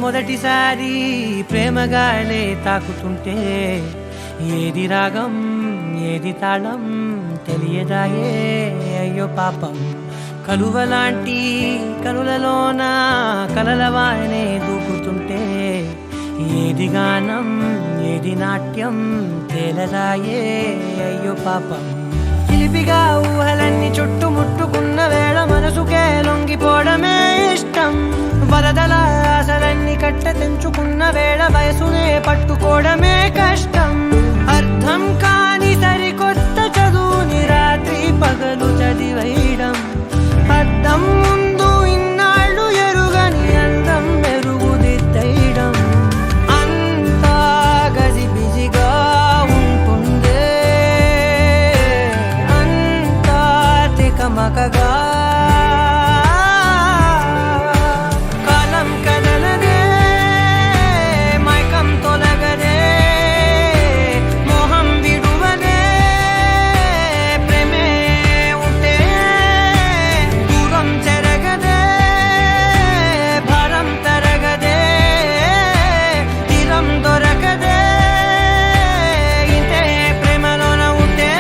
మొదటిసారి ప్రేమగాలే తాకుతుంటే ఏది రాగం ఏది తాళం తెలియదాయే అయ్యో పాపం. కలువలాంటి కనులలోన కలలవానే దూకుతుంటే ఏది గానం ఏది నాట్యం తేలదాయే అయ్యో పాపం. చిలిపిగా ఊహలన్నీ చుట్టుముట్టుకున్న వేళ మనసుకే లొంగిపోవడమే ఇష్టం. వరదల ఆశలన్నీ కట్ట తెంచుకున్న వేళ వయసునే పట్టుకోవడమే కష్టం. అర్థం కాని సరికొత్త చదువుని రాత్రి పగలు చదివేయడం, అద్దం ముందు ఇన్నాళ్ళు ఎరుగని అందం మెరుగుదిద్దడం, అంతా గజిబిజిగా ఉంటుందే అంతా తికమకగా. కాలం కదలదే మైకం తొలగదే మోహం విడువదే ప్రేమే ఉంటే దూరం చెరగదే భారం తరగదే తీరం దొరకదే ఇంతే ప్రేమలోన ఉంటే.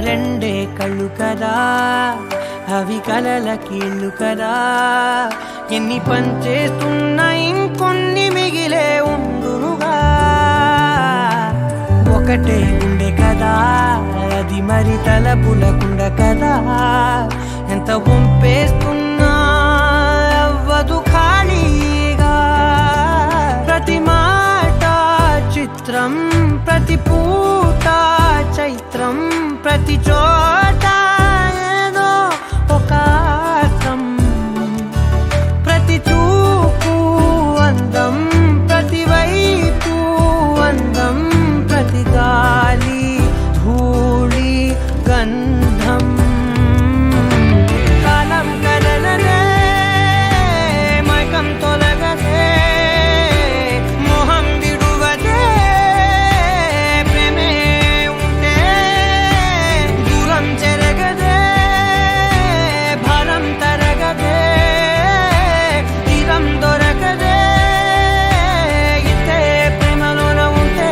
రెండే కళ్ళు కదా అవి కలల కీళ్ళు కదా, ఎన్ని పనిచేస్తున్నా ఇంకొన్ని మిగిలే ఉండునుగా. ఒకటే గుండె కదా అది మరి తలపులకుండ కదా, ఎంత వంపేస్తున్నా అవ్వదు ఖాళీగా. ప్రతి మాట చిత్రం ప్రతి పూట చైత్రం ప్రతి చోట ఏదో ఒక అర్థం. ప్రతి చూపు అందం ప్రతి వైపు అందం ప్రతి గాలి ధూళి గంధం. కాలం కదలదే మైకం తొలగదే మోహం విడువదే ప్రేమే ఉంటే దూరం చెరగదే భారం తరగదే తీరం దొరకదే ఇంతే ప్రేమలోన ఉంటే.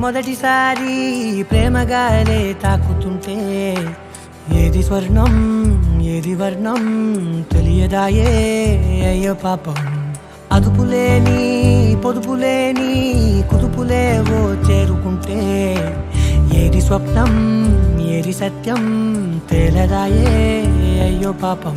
మొదటిసారి ప్రేమగాలే తాకుతుంటే ఏది స్వర్ణం ఏది వర్ణం తెలియదాయే అయ్యో పాపం. అదుపులేని పొదుపులేని కుదుపులేవో చేరుకుంటే ఏది స్వప్నం ఏది సత్యం తేలదాయే అయ్యో పాపం.